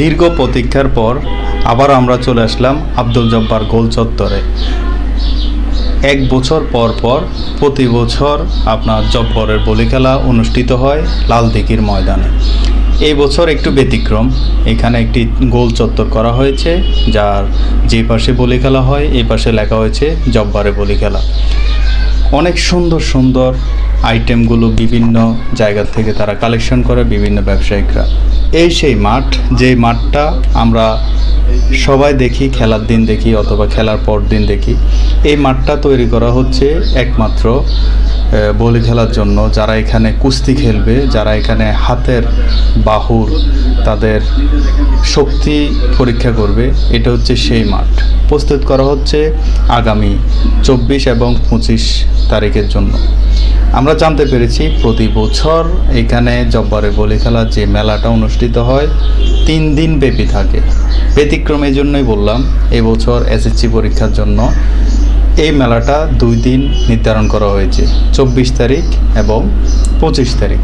দীর্ঘ প্রতীক্ষার পর আবার আমরা চলে আসলাম আব্দুল জব্বার গোল চত্বরে। এক বছর পর পর প্রতি বছর আপনার জব্বরের বলি খেলা অনুষ্ঠিত হয় লালদিঘির ময়দানে। এই বছর একটু ব্যতিক্রম, এখানে একটি গোল চত্বর করা হয়েছে, যার যে পাশে বলি খেলা হয় এই পাশে লেখা হয়েছে জব্বারে বলি খেলা। অনেক সুন্দর সুন্দর আইটেমগুলো বিভিন্ন জায়গা থেকে তারা কালেকশন করে বিভিন্ন ব্যবসায়িকরা। এই সেই মাঠ, যে মাঠটা আমরা সবাই দেখি, খেলার দিন দেখি অথবা খেলার পর দিন দেখি। এই মাঠটা তৈরি করা হচ্ছে একমাত্র বলি খেলার জন্য। যারা এখানে কুস্তি খেলবে, যারা এখানে হাতের বাহুর তাদের শক্তি পরীক্ষা করবে, এটা হচ্ছে সেই মাঠ। প্রস্তুত করা হচ্ছে আগামী 24 এবং 25 তারিখের জন্য। আমরা জানতে পেরেছি প্রতি বছর এখানে জব্বারে বলি খেলার যে মেলাটা অনুষ্ঠিত হয় 3 দিন ব্যাপী থাকে। ব্যতিক্রম এই জন্যই বললাম, এবছর এসএসসি পরীক্ষার জন্য এই মেলাটা 2 দিন নির্ধারণ করা হয়েছে, 24 তারিখ এবং 25 তারিখ।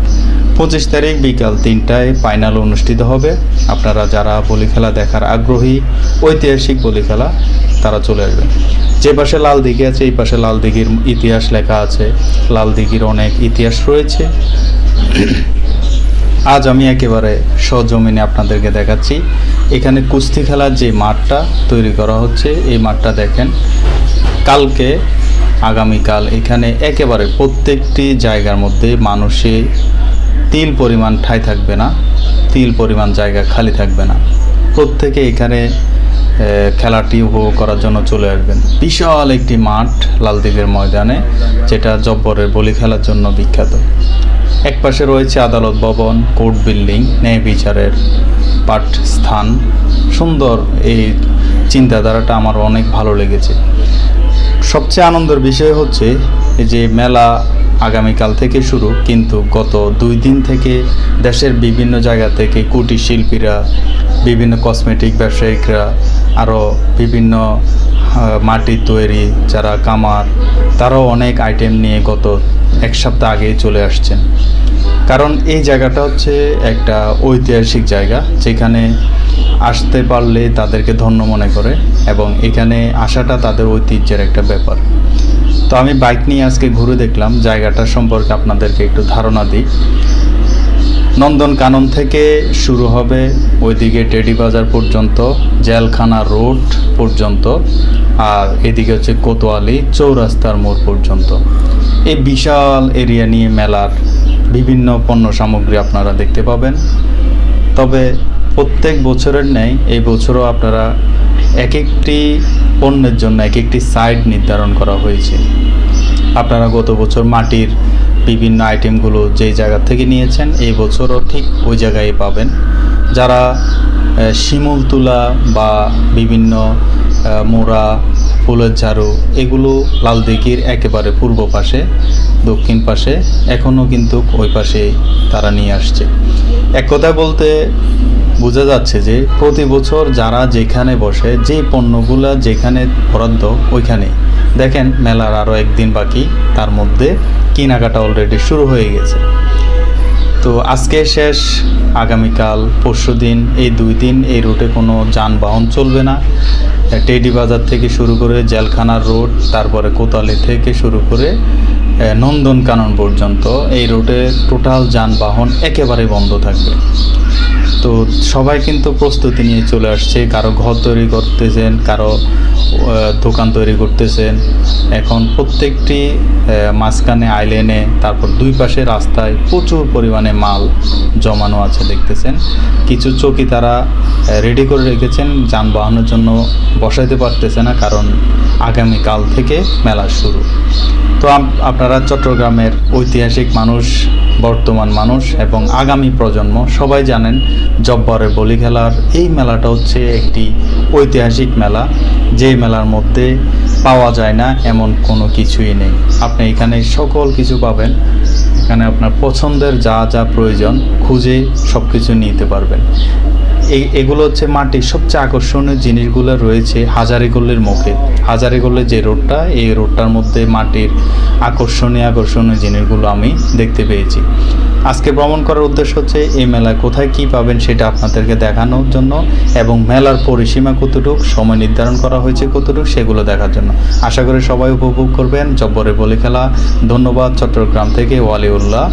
25 তারিখ বিকাল 3টায় ফাইনাল অনুষ্ঠিত হবে। আপনারা যারা বলি খেলা দেখার আগ্রহী, ঐতিহাসিক বলি খেলা, তারা চলে আসবেন। যে পাশে লালদিঘি আছে এই পাশে লালদিঘির ইতিহাস লেখা আছে, লালদিঘির অনেক ইতিহাস রয়েছে। আজ আমি একেবারে সজমিনে আপনাদেরকে দেখাচ্ছি এখানে কুস্তি খেলার যে মাঠটা তৈরি করা হচ্ছে। এই মাঠটা দেখেন, কালকে আগামীকাল এখানে একেবারে প্রত্যেকটি জায়গার মধ্যে মানুষে তিল পরিমাণ ঠাঁই থাকবে না, তিল পরিমাণ জায়গা খালি থাকবে না। প্রত্যেকে এখানে খেলাটি উপভোগ করার জন্য চলে আসবেন। বিশাল একটি মাঠ লালদিঘির ময়দানে, যেটা জব্বরের বলি খেলার জন্য বিখ্যাত। এক পাশে রয়েছে আদালত ভবন, কোর্ট বিল্ডিং, ন্যায় বিচারের পাঠ স্থান। সুন্দর এই চিন্তাধারাটা আমার অনেক ভালো লেগেছে। সবচেয়ে আনন্দের বিষয় হচ্ছে যে মেলা আগামীকাল থেকে শুরু, কিন্তু গত 2 দিন থেকে দেশের বিভিন্ন জায়গা থেকে কুটির শিল্পীরা, বিভিন্ন কসমেটিক ব্যবসায়িকরা, আরও বিভিন্ন মাটির তৈরি যারা কামার, তারাও অনেক আইটেম নিয়ে গত 1 সপ্তাহ আগেই চলে আসছেন। কারণ এই জায়গাটা হচ্ছে একটা ঐতিহাসিক জায়গা, যেখানে আসতে পারলে তাদেরকে ধন্য মনে করে এবং এখানে আসাটা তাদের ঐতিহ্যের একটা ব্যাপার। তো আমি বাইক নিয়ে আজকে ঘুরে দেখলাম, জায়গাটা সম্পর্কে আপনাদেরকে একটু ধারণা দিই। নন্দনকানন থেকে শুরু হবে, ওইদিকে টেডি বাজার পর্যন্ত, জেলখানা রোড পর্যন্ত, আর এদিকে হচ্ছে কোতোয়ালি চৌরাস্তার মোড় পর্যন্ত। এই বিশাল এরিয়া নিয়ে মেলার বিভিন্ন পণ্য সামগ্রী আপনারা দেখতে পাবেন। তবে প্রত্যেক বছরের ন্যায় এই বছরও আপনারা এক একটি পণ্যের জন্য এক একটি সাইড নির্ধারণ করা হয়েছে। আপনারা গত বছর মাটির বিভিন্ন আইটেমগুলো যেই জায়গা থেকে নিয়েছেন, এই বছরও ঠিক ওই জায়গায় পাবেন। যারা শিমুল তুলা বা বিভিন্ন মোড়া, ফুলের ঝাড়ু, এগুলো লালদিঘির একেবারে পূর্ব পাশে, দক্ষিণ পাশে, এখনও কিন্তু ওই পাশে তারা নিয়ে আসছে। এক কথায় বলতে বোঝা যাচ্ছে যে প্রতি বছর যারা যেখানে বসে, যে পণ্যগুলো যেখানে বরাদ্দ ওইখানে দেখেন। মেলার আরও 1 দিন বাকি, তার মধ্যে কেনাকাটা অলরেডি শুরু হয়ে গেছে। তো আজকে শেষ, আগামীকাল পরশুদিন এই 2 দিন এই রুটে কোনো যানবাহন চলবে না। টেডি বাজার থেকে শুরু করে জেলখানার রোড, তারপরে কোতোয়ালি থেকে শুরু করে নন্দনকানন পর্যন্ত এই রুটে টোটাল যানবাহন একেবারে বন্ধ থাকবে। তো সবাই কিন্তু প্রস্তুতি নিয়ে চলে আসছে, কারো ঘর তৈরি করতেছেন, কারো দোকান তৈরি করতেছেন। এখন প্রত্যেকটি মাঝখানে আইল্যান্ডে, তারপর 2 পাশে রাস্তায় প্রচুর পরিমাণে মাল জমানো আছে দেখতেছেন। কিছু চৌকি তারা রেডি করে রেখেছেন, যানবাহনের জন্য বসাইতে পারতেছে না, কারণ আগামীকাল থেকে মেলা শুরু। তো আপনারা চট্টগ্রামের ঐতিহাসিক মানুষ, বর্তমান মানুষ এবং আগামী প্রজন্ম সবাই জানেন জব্বরের বলি খেলার এই মেলাটা হচ্ছে একটি ঐতিহাসিক মেলা। যেই মেলার মধ্যে পাওয়া যায় না এমন কোনো কিছুই নেই। আপনি এখানে সকল কিছু পাবেন। এখানে আপনার পছন্দের যা যা প্রয়োজন খুঁজে সব কিছু নিতে পারবেন। এগুলো হচ্ছে মাটির সবচেয়ে আকর্ষণীয় জিনিসগুলো রয়েছে হাজারীগল্লির মুখে। হাজারীগল্লির যে রোডটা, এই রোডটার মধ্যে মাটির আকর্ষণীয় জিনিসগুলো আমি দেখতে পেয়েছি। আজকে ভ্রমণ করার উদ্দেশ্য হচ্ছে এই মেলায় কোথায় কি পাবেন সেটা আপনাদেরকে দেখানোর জন্য এবং মেলার পরিসীমা কতটুকু, সময় নির্ধারণ করা হয়েছে কতটুকু সেগুলো দেখার জন্য। আশা করি সবাই উপভোগ করবেন জব্বরের বলি খেলা। ধন্যবাদ। চট্টগ্রাম থেকে ওয়ালিউল্লাহ।